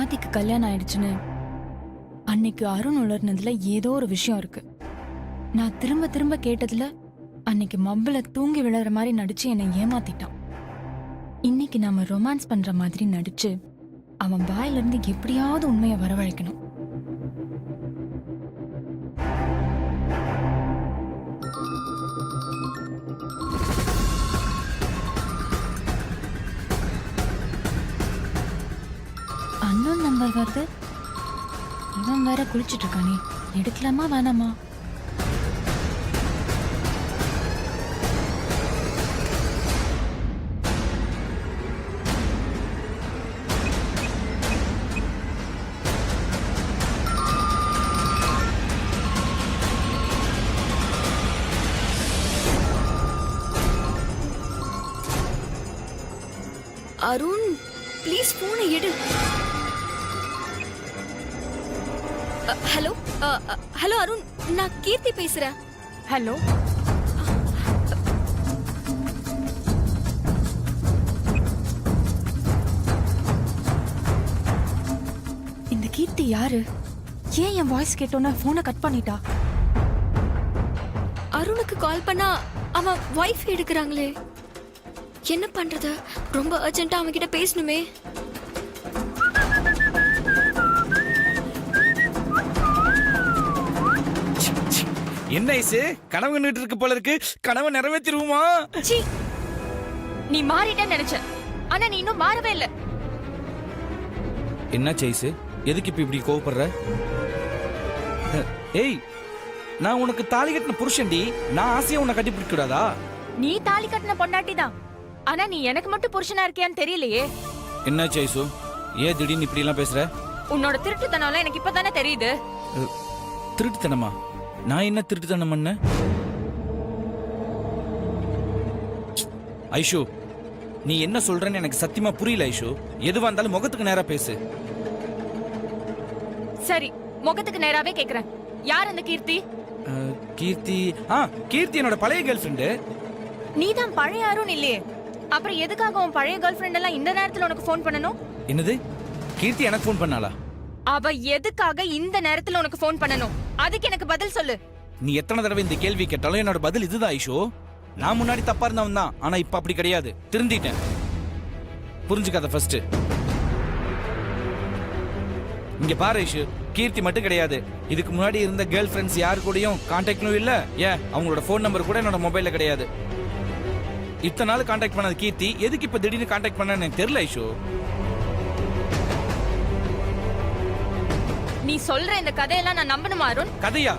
சுவாதிக்கு கல்யாணம் ஆயிடுச்சுன்னு அன்னைக்கு அருண் உளர்னதுல ஏதோ ஒரு விஷயம் இருக்கு. நான் திரும்ப திரும்ப கேட்டதுல அன்னைக்கு மబ్బுல தூங்கி விழுற மாதிரி நடிச்சு என்னை ஏமாத்திட்டான். இன்னைக்கு நாம ரொமான்ஸ் பண்ற மாதிரி நடிச்சு அவன் வாயில இருந்து எப்படியாவது உண்மையை வரவழைக்கணும். அன்னோன் நம்பர் வருது. இவன் வேற குளிச்சிட்டு இருக்கானே, எடுக்கலாமா வேணாமா? அருண் ப்ளீஸ் போனை எடு. ஹலோ ஹலோ அருண், நான் கீர்த்தி பேசுறேன். ஹலோ, இந்த கீர்த்தி யாரு? ஏன் என் வாய்ஸ் கேட்டோன்னு போனை கட் பண்ணிட்டா? அருணுக்கு கால் பண்ணா அவன் வைஃப் எடுக்கிறாங்களே, என்ன பண்றது? ரொம்ப அர்ஜென்ட்டா அவன் கிட்ட பேசணுமே. என்ன ஐசு, கனவு கண்டுட்டு இருக்கு போல இருக்கு. கனவு நிறைவேற்றிருவோமா? சீ, நீ மாறிட்டேன்னு நினைச்ச, ஆனா நீ இன்னும் மாறவே இல்ல. என்ன ஐசு, எதுக்கு இப்ப இப்படி கோவப்படுற? ஏய், நான் உனக்கு தாலி கட்டின புருஷன்டி. நான் ஆசையா உன்னை கட்டி பிடிக்க கூடாதா? நீ தாலி கட்டின பொண்டாட்டி தான், ஆனா நீ எனக்கு மட்டும் புருஷனா இருக்கியான்னு தெரியலையே. என்ன ஐசு, ஏன் திடீர்னு இப்படி எல்லாம் பேசுற? உன்னோட திருட்டுத்தனம் எனக்கு இப்பதானே தெரியுது. திருட்டுத்தனமா? நான் என்ன திருட்டுத்தனம் பண்ண? ஐஷு, நீ என்ன சொல்றன்னு எனக்கு சத்தியமா புரியல ஐஷு. எதுவா இருந்தாலும் முகத்துக்கு நேரா பேசு. சரி, முகத்துக்கு நேராவே கேக்குறேன். யார் அந்த கீர்த்தி? கீர்த்தி? கீர்த்தி என்னோட பழைய கேர்ள் ஃப்ரெண்டு. நீ தான் பழைய அருண் இல்லையே, அப்புறம் எதுக்காக உன் பழைய கேர்ள் ஃப்ரெண்ட் எல்லாம் இந்த நேரத்துல உனக்கு ஃபோன் பண்ணணும்? என்னது, கீர்த்தி எனக்கு ஃபோன் பண்ணாளா? அவ எதுக்காக இந்த நேரத்துல உனக்கு ஃபோன் பண்ணணும்? அதுக்கு எனக்கு பதில் சொல்லு. நீ எத்தனை தடவை இந்த கேள்வி கேட்டாலும் என்னோட பதில் இதுதான் ஐஷோ. நான் முன்னாடி தப்பா இருந்தவன் தான், ஆனா இப்ப அப்படி கிடையாது. திருந்திட்டேன். புரிஞ்சுக்காத ஃபர்ஸ்ட். இங்க பாரு ஐஷு, கீர்த்தி மட்டும் கிடையாது. இதுக்கு முன்னாடி இருந்த கேர்ள் ஃப்ரெண்ட்ஸ் யாரு கூடயும் கான்டாக்டும் இல்ல. ஏன் அவங்களோட ஃபோன் நம்பர் கூட என்னோட மொபைல்ல கிடையாது. இத்தனை நாள் கான்டாக்ட் பண்ணது கீர்த்தி, எதுக்கு இப்ப திடீர்னு கான்டாக்ட் பண்ண எனக்கு தெரியல ஐஷு. நீ சொல்ற இந்த கதையெல்லாம் நான் நம்பணுமா அருண்? கதையா?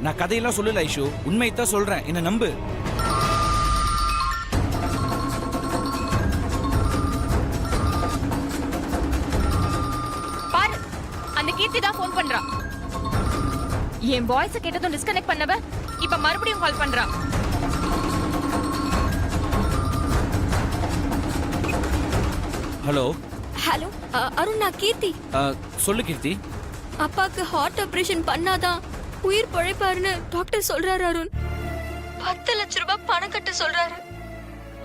நான் கதையெல்லாம் சொல்லல ஐஷு, உண்மையத்தான் சொல்றேன். என்ன நம்பு. பாரு, அந்த கீர்த்தி தான் ஃபோன் பண்றா. என் வாய்ஸ் கேட்டதும் டிஸ்கனெக்ட் பண்ணவ இப்ப மறுபடியும் கால் பண்றா. ஹலோ ஹலோ அருண், நான் கீர்த்தி. சொல்லு கீர்த்தி. அப்பாக்கு ஹார்ட் ஆபரேஷன் பண்ணாதான் உயிர் பழைப்பாருன்னு டாக்டர் சொல்றாரு அருண். 10 லட்சம் ரூபாய் பணம் கட்ட சொல்றாரு.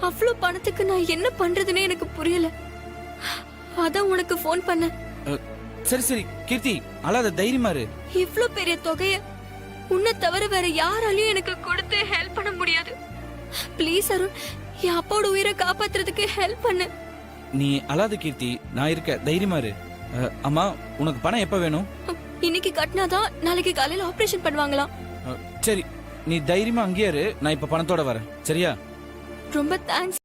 அவ்வளவு பணத்துக்கு நான் என்ன பண்றதுன்னு எனக்கு புரியல. அதான் உனக்கு ஃபோன் பண்ண. சரி சரி கீர்த்தி, அழாத, தைரியமா இரு. இவ்ளோ பெரிய தொகையை உன்னை தவிர வேற யாராலையும் எனக்கு கொடுத்து ஹெல்ப் பண்ண முடியாது. ப்ளீஸ் அருண், என் அப்பாவோட உயிரை காப்பாத்துறதுக்கு ஹெல்ப் பண்ணு. நீ அழாத கீர்த்தி, நான் இருக்க, தைரியமா இரு. அம்மா, உனக்கு பணம் எப்ப வேணும்? இன்னைக்கு கட்டினாதான் நாளைக்கு காலையில ஆபரேஷன் பண்ணுவாங்களாம். சரி, நீ தைரியமா அங்கேயே இரு. நான் இப்ப பணத்தோட வரேன், சரியா? ரொம்ப தேங்க்ஸ்.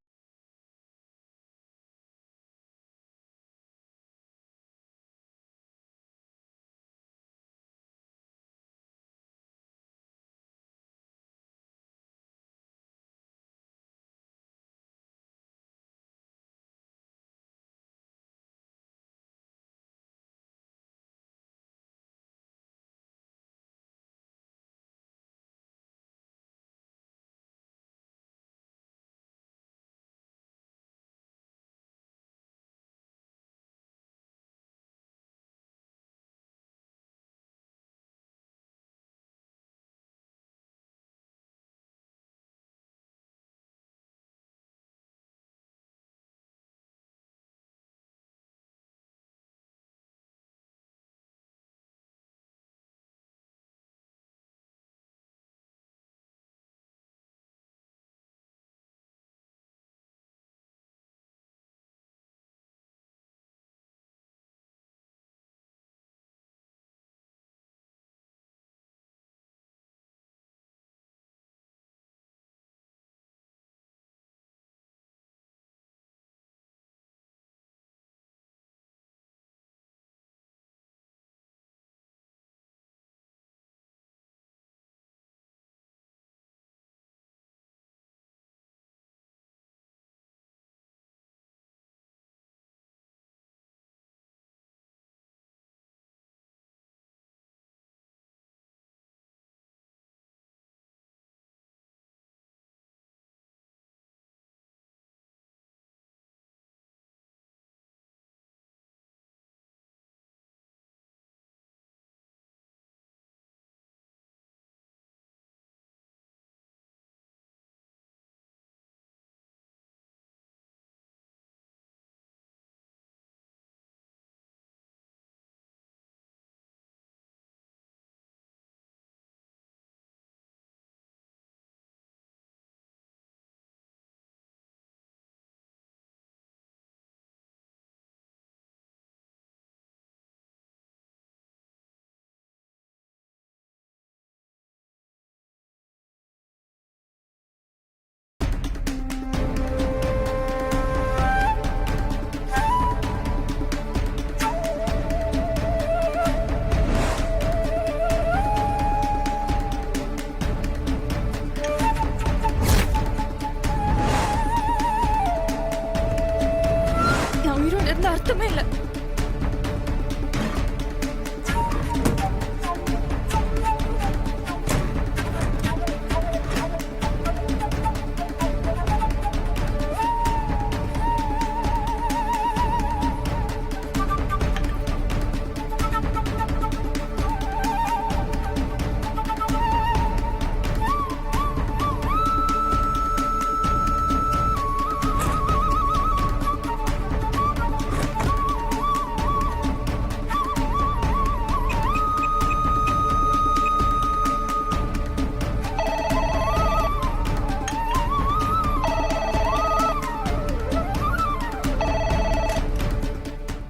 அதுக்கு அர்த்தமே இல்ல.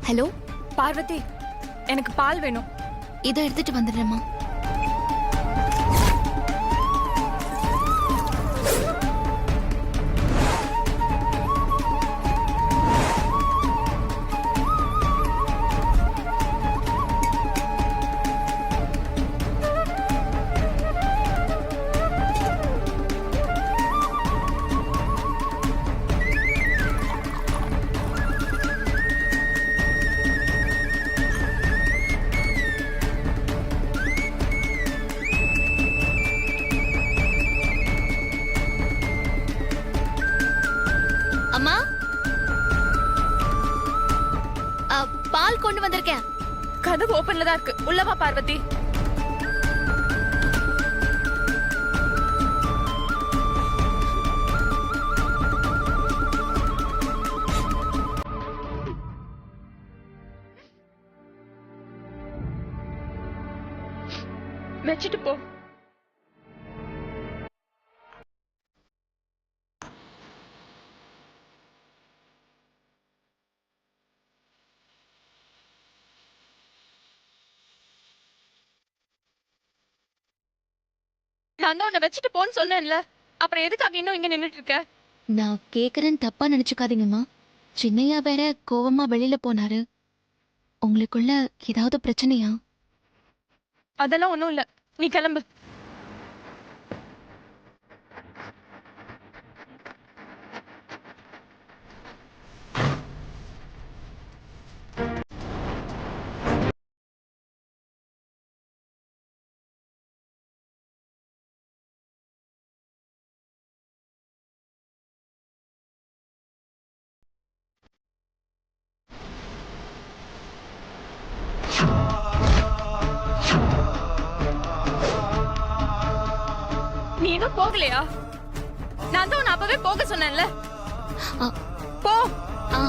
ஹலோ பார்வதி, எனக்கு பால் வேணும். இதை எடுத்துட்டு வந்துடுறேம்மா. அம்மா, பால் கொண்டு வந்திருக்கேன். கதவு ஓபன்ல தான் இருக்கு. உள்ளவா பார்வதி. வச்சிட்டு போ. நான் தான் உன்னை வச்சுட்டு போன்னு சொன்னேன்ல, அப்புறம் எதுக்காக இன்னும் இங்க நின்னுட்டு இருக்க? நான் கேக்குறேன்னு தப்பா நினைச்சுக்காதீங்கம்மா. சின்னையா வேற கோவமா வெளியில போனாரு. உங்களுக்குள்ள ஏதாவது பிரச்சனையா? அதெல்லாம் ஒண்ணும் இல்ல, நீ கிளம்பு. நீ இன்னும் போகலையா? நான் தான் உன்னை அப்பவே போக சொன்னேன்ல. ஆ, போ. ஆ.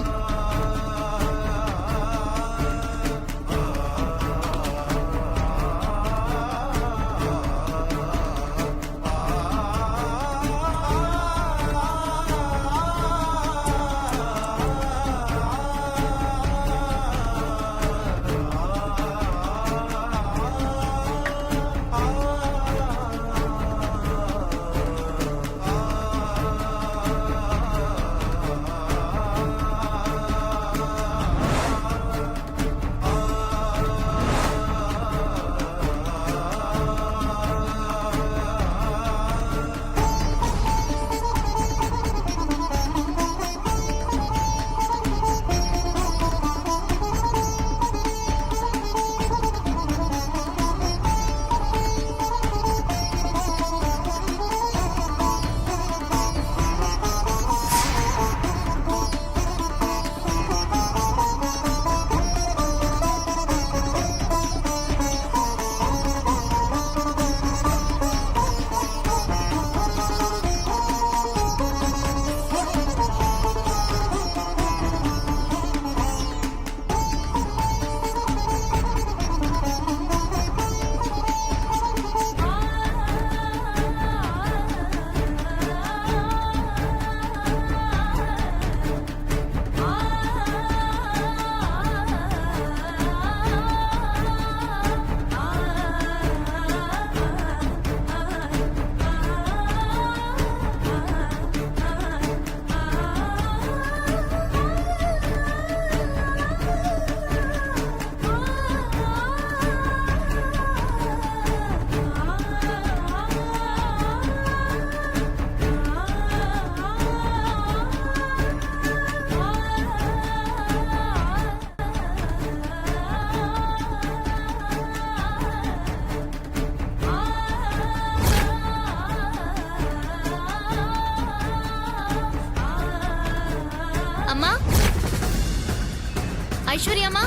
ஐஸ்வர்யாமா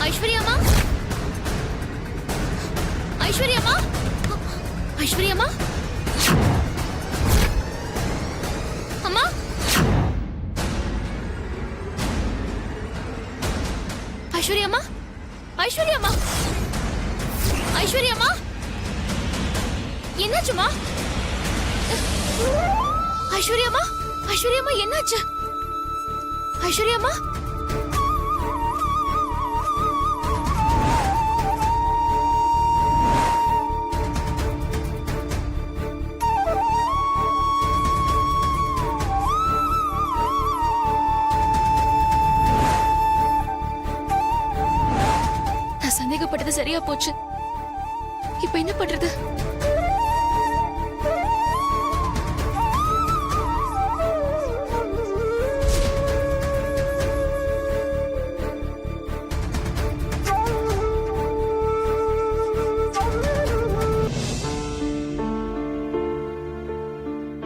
ஐஸ்வர்யாமா ஐஸ்வர்யாமா ஐஸ்வர்யாமா அம்மா ஐஸ்வர்யாமா ஐஸ்வர்யாமா ஐஸ்வர்யாமா என்னாச்சுமா ஐஸ்வர்யாமா ஐஸ்வர்யாமா என்னாச்சு ஐஸ்வர்யாமா நான் சந்தேகப்பட்டது சரியா போச்சு இப்ப என்ன பண்றது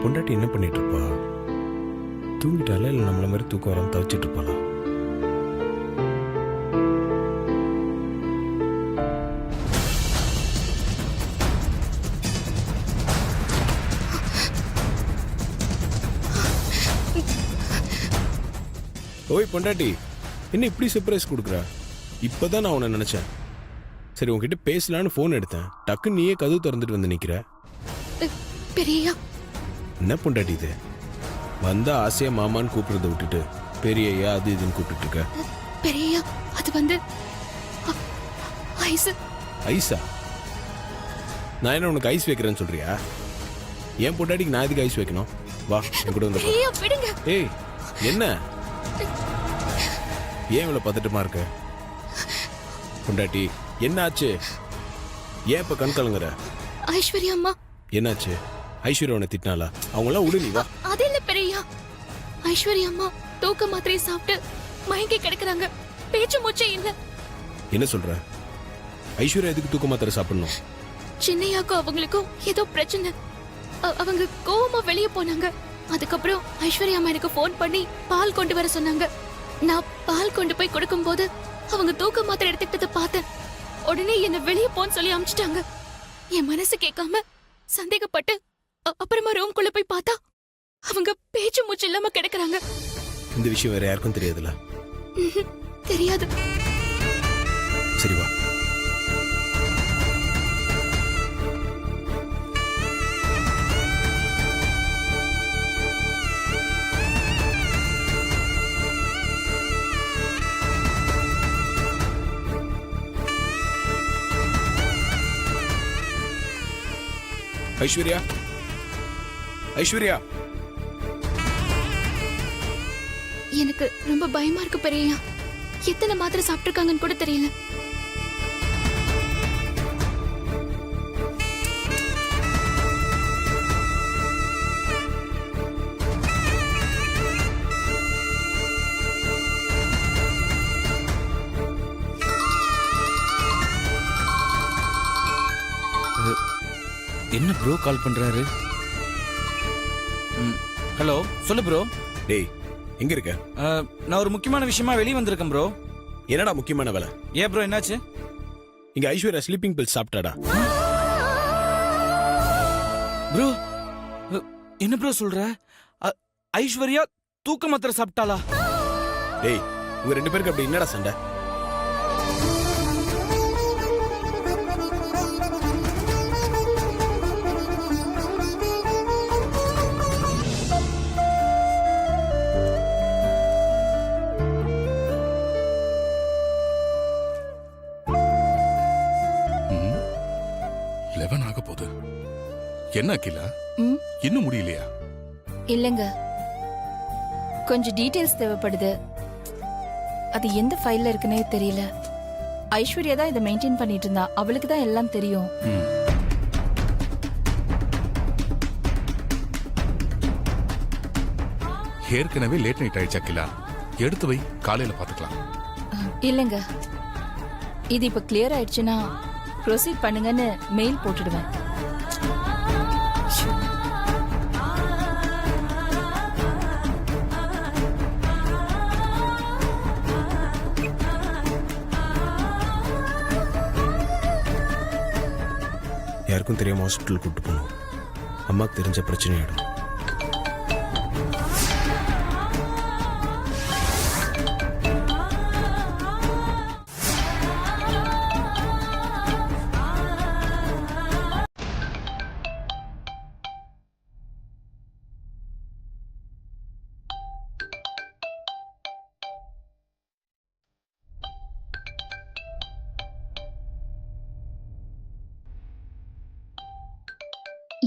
பொண்டாட்டி என்ன பண்ணிட்டு இருப்பா? தூங்கிட்டால இல்லை நம்மள மாதிரி தூக்கம் வராம தவிச்சிட்டு இருப்பாளா? ஓய் பொண்டாட்டி, என்ன இப்படி சர்ப்ரைஸ் கொடுக்குற? இப்பதான் நான் உன்னை நினைச்சேன். சரி உன்கிட்ட பேசலான்னு ஃபோன் எடுத்தேன். டக்குன்னு நீயே கதவு திறந்துட்டு வந்து நிக்கிற. பெரியயா என்ன பொண்டாட்டி இது? வந்தா ஆசையா மாமான்னு கூப்பிடுறத விட்டுட்டு பெரியய்யா அது இதுன்னு கூப்பிட்டு இருக்க. பெரியயா அது வந்து ஐஸ் ஐஸா? நான் என்ன உனக்கு ஐஸ் வைக்கிறேன்னு சொல்றியா? என் பொண்டாட்டிக்கு நான் எதுக்கு ஐஸ் வைக்கணும்? வா என் கூட வந்து பெரியயா விடுங்க ஏய் என்ன ஏன் இவ்வளவு பதட்டமா இருக்க? பொண்டாட்டி என்ன ஆச்சு? ஏன் இப்ப கண் கலங்குற? ஐஸ்வர்யா அம்மா என்னாச்சு? ஐஸ்வர்யா உன்னை திட்டினாளா? அவங்களாம் விடு, நீ வா. அது இல்ல பெரியயா, ஐஸ்வர்யா அம்மா தூக்க மாத்திரை சாப்பிட்டு மயங்கி கிடக்குறாங்க. பேச்சு மூச்சே இல்ல. என்ன சொல்ற? ஐஸ்வர்யா எதுக்கு தூக்க மாத்திரை சாப்பிடணும்? சின்னையாக்கும் அவங்களுக்கும் ஏதோ பிரச்சனை. அவங்க கோவமா வெளியே போனாங்க. அதுக்கப்புறம் ஐஸ்வர்யா அம்மா எனக்கு ஃபோன் பண்ணி பால் கொண்டு வர சொன்னாங்க. நான் பால் கொண்டு போய் கொடுக்கும்போது அவங்க தூக்க மாத்திரை எடுத்துக்கிட்டதை பார்த்தேன். உடனே என்ன வெளியே போன்னு சொல்லி அனுப்பிச்சிட்டாங்க. என் மனசு கேட்காம சந்தேகப்பட்டு அப்புறமா ரூம்குள்ள போய் பார்த்தா அவங்க பேச்சு மூச்சு இல்லாம கிடக்குறாங்க. இந்த விஷயம் வேற யாருக்கும் தெரியாதுல? தெரியாது. சரி வா. ஐஸ்வர்யா, ஐஸ்வர்யா, எனக்கு ரொம்ப பயமா இருக்கு பெரியயா. எத்தனை மாத்திரை சாப்பிட்டுருக்காங்கன்னு கூட தெரியல. என்ன ப்ரோ கால் பண்றாரு? ஹலோ சொல்லு ப்ரோ. டேய் எங்க இருக்க? நான் ஒரு முக்கியமான விஷயமா வெளியே வந்திருக்கேன் ப்ரோ. என்னடா முக்கியமான வேலை? ஏன் ப்ரோ என்னாச்சு? இங்க ஐஸ்வர்யா ஸ்லீப்பிங் பில் சாப்பிட்டாடா. ப்ரோ என்ன ப்ரோ சொல்ற? ஐஸ்வர்யா தூக்க மாத்திரை சாப்பிட்டாளா? டேய் உங்க ரெண்டு பேருக்கு அப்படி என்னடா சண்டை? என்ன அகிலா, இன்னும் முடியலையா? இல்லங்க, கொஞ்சம் டீடைல்ஸ் தேவைப்படுது. அது எந்த ஃபைல்ல இருக்குன்னே தெரியல. ஐஸ்வர்யா தான் இதை மெயின்டைன் பண்ணிட்டு இருந்தா. அவளுக்கு தான் எல்லாம் தெரியும். ஏற்கனவே லேட் நைட் ஆயிடுச்சு அகிலா. எடுத்து வை, காலையில பாத்துக்கலாம். இல்லங்க, இது இப்ப கிளியர் ஆயிடுச்சுன்னா ப்ரொசீட் பண்ணுங்கன்னு மெயில் போட்டுடுவேன். யாருக்கும் தெரியாமல் ஹாஸ்பிட்டல் கூப்பிட்டு போகணும். அம்மாவுக்கு தெரிஞ்ச பிரச்சனையாயிடும்.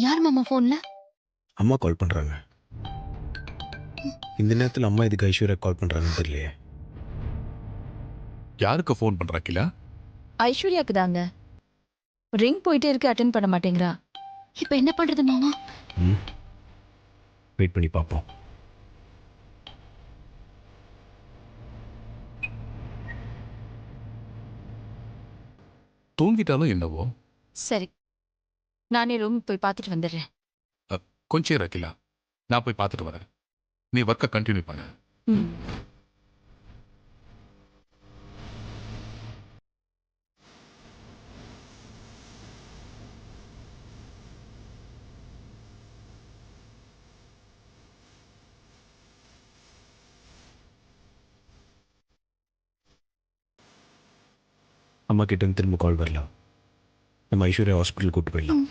யார் மாமா போன்ல? அம்மா கால் பண்ணுறாங்க. இந்த நேரத்தில் அம்மா இதுக்கு ஐஸ்வர்யா கால் பண்ணுறாங்கன்னு தெரியலையே. யாருக்கு ஃபோன் பண்ற அகிலா? ஐஸ்வர்யாக்கு தாங்க. ரிங் போயிட்டே இருக்கு, அட்டென்ட் பண்ண மாட்டேங்கிறா. இப்ப என்ன பண்றது மாமா? வெயிட் பண்ணி பார்ப்போம். தூங்கிட்டாலும் என்னவோ. சரி, நானே ரூம் போய் பார்த்துட்டு வந்துடுறேன். கொஞ்சம் இரு அகிலா, நான் போய் பார்த்துட்டு வரேன். நீ ஒர்க்கை கண்டினியூ பண்ணு. ம். அம்மா கிட்ட இருந்து திரும்ப கால் வரலாம். நம்ம ஐஸ்வர்யா ஹாஸ்பிட்டல் கூப்பிட்டு போயிடலாம்.